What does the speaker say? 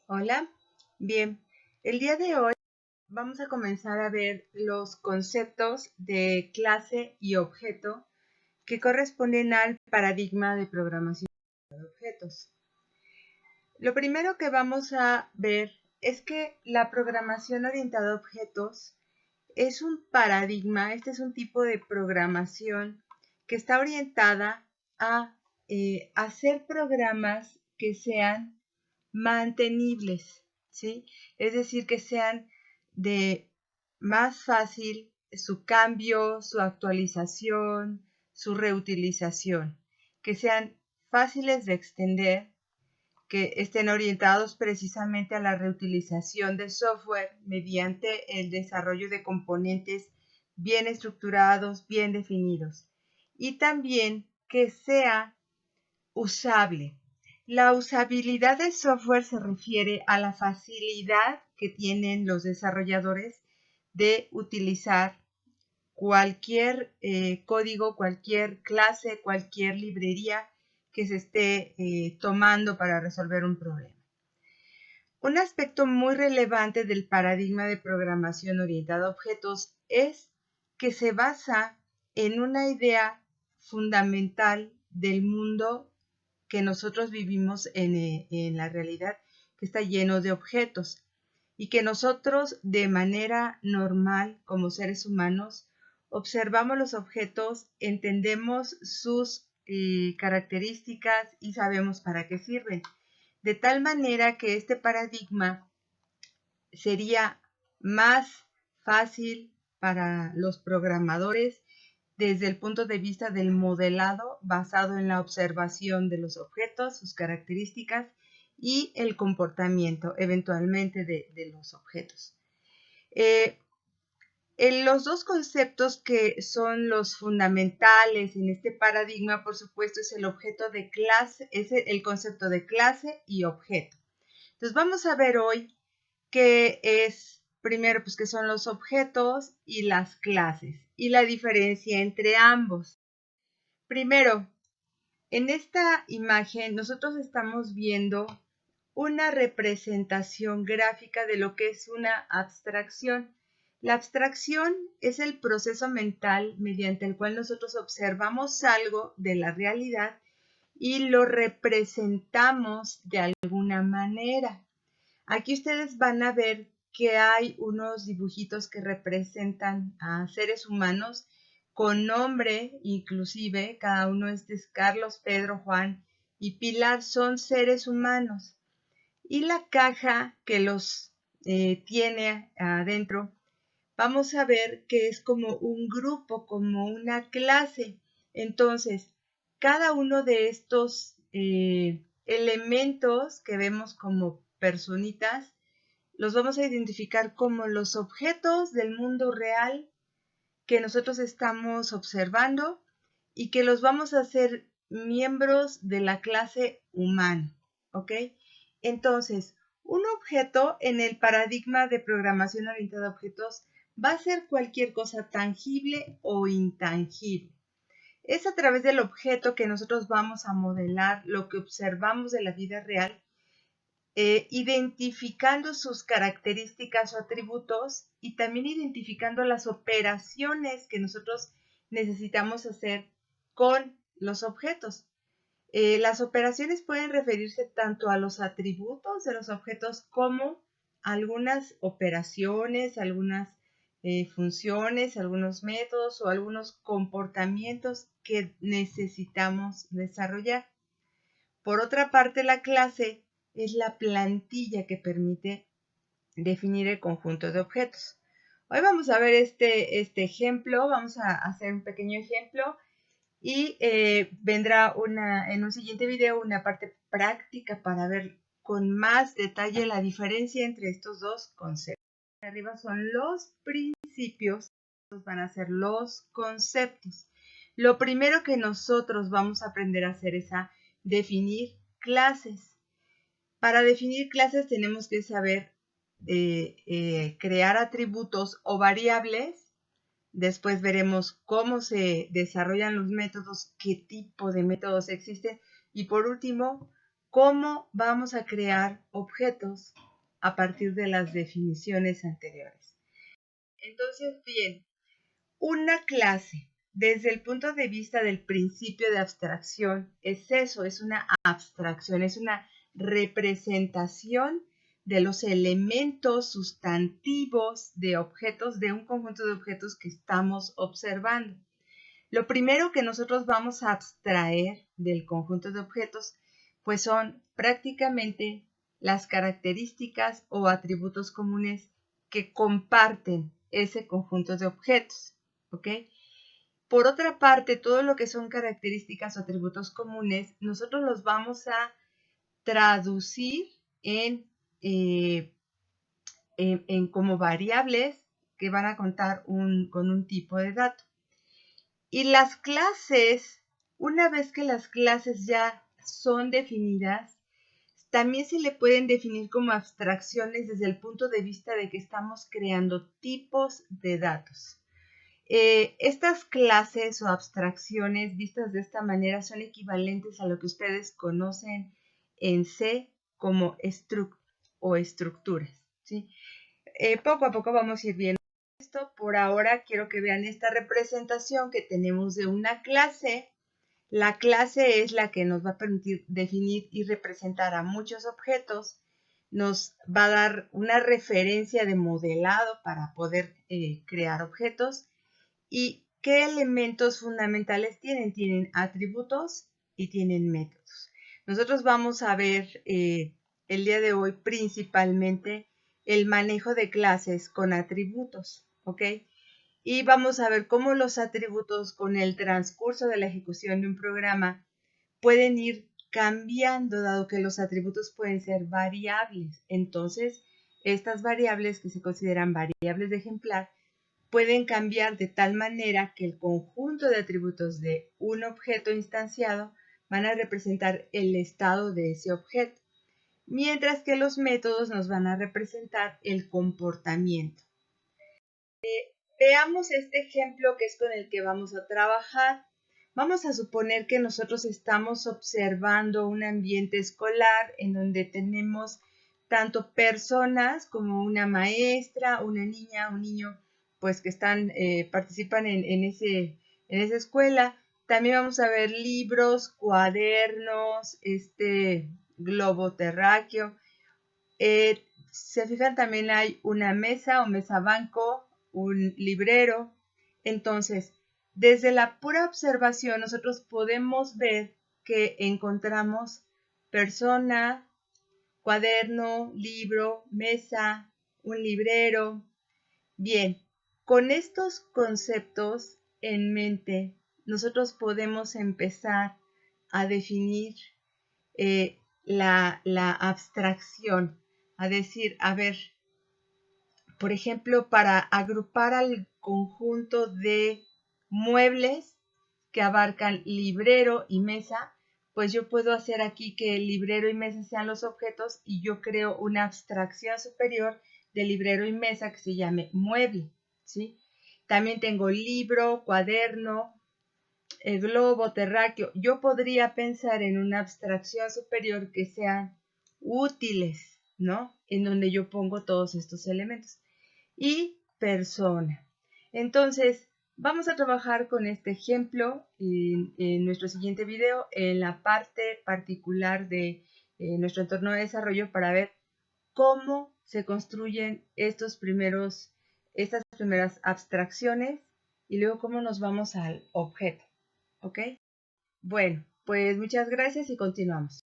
Hola, bien, el día de hoy vamos a comenzar a ver los conceptos de clase y objeto que corresponden al paradigma de programación de objetos. Lo primero que vamos a ver es que la programación orientada a objetos es un paradigma, este es un tipo de programación que está orientada a hacer programas que sean mantenibles, ¿sí? Es decir, que sean de más fácil su cambio, su actualización, su reutilización, que sean fáciles de extender, que estén orientados precisamente a la reutilización de software mediante el desarrollo de componentes bien estructurados, bien definidos, y también que sea usable. La usabilidad del software se refiere a la facilidad que tienen los desarrolladores de utilizar cualquier código, cualquier clase, cualquier librería que se esté tomando para resolver un problema. Un aspecto muy relevante del paradigma de programación orientada a objetos es que se basa en una idea fundamental del mundo que nosotros vivimos en la realidad, que está lleno de objetos y que nosotros de manera normal como seres humanos observamos los objetos, entendemos sus características y sabemos para qué sirven. De tal manera que este paradigma sería más fácil para los programadores desde el punto de vista del modelado basado en la observación de los objetos, sus características y el comportamiento eventualmente de los objetos. Los dos conceptos que son los fundamentales en este paradigma, por supuesto, es el objeto de clase, es el concepto de clase y objeto. Entonces vamos a ver hoy qué es, primero, pues qué son los objetos y las clases y la diferencia entre ambos. Primero, en esta imagen nosotros estamos viendo una representación gráfica de lo que es una abstracción. La abstracción es el proceso mental mediante el cual nosotros observamos algo de la realidad y lo representamos de alguna manera. Aquí ustedes van a ver que hay unos dibujitos que representan a seres humanos con nombre inclusive, cada uno es Carlos, Pedro, Juan y Pilar, son seres humanos. Y la caja que los tiene adentro, vamos a ver que es como un grupo, como una clase. Entonces, cada uno de estos elementos que vemos como personitas, los vamos a identificar como los objetos del mundo real que nosotros estamos observando y que los vamos a hacer miembros de la clase humana, ¿ok? Entonces, un objeto en el paradigma de programación orientada a objetos va a ser cualquier cosa tangible o intangible. Es a través del objeto que nosotros vamos a modelar lo que observamos de la vida real, identificando sus características o atributos y también identificando las operaciones que nosotros necesitamos hacer con los objetos. Las operaciones pueden referirse tanto a los atributos de los objetos como a algunas operaciones, algunas funciones, algunos métodos o algunos comportamientos que necesitamos desarrollar. Por otra parte, la clase es la plantilla que permite definir el conjunto de objetos. Hoy vamos a ver este ejemplo, vamos a hacer un pequeño ejemplo y vendrá en un siguiente video una parte práctica para ver con más detalle la diferencia entre estos dos conceptos. Arriba son los principios, van a ser los conceptos. Lo primero que nosotros vamos a aprender a hacer es a definir clases. Para definir clases tenemos que saber crear atributos o variables. Después veremos cómo se desarrollan los métodos, qué tipo de métodos existen y por último, cómo vamos a crear objetos a partir de las definiciones anteriores. Entonces, bien, una clase, desde el punto de vista del principio de abstracción, es eso, es una abstracción, es una representación de los elementos sustantivos de objetos, de un conjunto de objetos que estamos observando. Lo primero que nosotros vamos a abstraer del conjunto de objetos, pues son prácticamente las características o atributos comunes que comparten ese conjunto de objetos, ¿ok? Por otra parte, todo lo que son características o atributos comunes, nosotros los vamos a traducir en como variables que van a contar con un tipo de dato. Y las clases, una vez que las clases ya son definidas, también se le pueden definir como abstracciones desde el punto de vista de que estamos creando tipos de datos. Estas clases o abstracciones vistas de esta manera son equivalentes a lo que ustedes conocen en C como o estructuras, ¿sí? Poco a poco vamos a ir viendo esto. Por ahora quiero que vean esta representación que tenemos de una clase. La clase es la que nos va a permitir definir y representar a muchos objetos. Nos va a dar una referencia de modelado para poder crear objetos. ¿Y qué elementos fundamentales tienen? Tienen atributos y tienen métodos. Nosotros vamos a ver el día de hoy principalmente el manejo de clases con atributos, ¿ok? Y vamos a ver cómo los atributos con el transcurso de la ejecución de un programa pueden ir cambiando, dado que los atributos pueden ser variables. Entonces, estas variables que se consideran variables de ejemplar pueden cambiar de tal manera que el conjunto de atributos de un objeto instanciado van a representar el estado de ese objeto, mientras que los métodos nos van a representar el comportamiento. Veamos este ejemplo que es con el que vamos a trabajar. Vamos a suponer que nosotros estamos observando un ambiente escolar en donde tenemos tanto personas como una maestra, una niña, un niño, pues que participan en esa escuela. También vamos a ver libros, cuadernos, globo terráqueo. Se fijan, también hay una mesa o mesa banco, un librero. Entonces, desde la pura observación, nosotros podemos ver que encontramos persona, cuaderno, libro, mesa, un librero. Bien, con estos conceptos en mente, nosotros podemos empezar a definir la abstracción, a decir, a ver, por ejemplo, para agrupar al conjunto de muebles que abarcan librero y mesa, pues yo puedo hacer aquí que el librero y mesa sean los objetos y yo creo una abstracción superior de librero y mesa que se llame mueble, ¿sí? También tengo libro, cuaderno, el globo terráqueo. Yo podría pensar en una abstracción superior que sean útiles, ¿no? En donde yo pongo todos estos elementos. Y persona. Entonces, vamos a trabajar con este ejemplo en nuestro siguiente video, en la parte particular de nuestro entorno de desarrollo, para ver cómo se construyen estas primeras abstracciones y luego cómo nos vamos al objeto. ¿Ok? Bueno, pues muchas gracias y continuamos.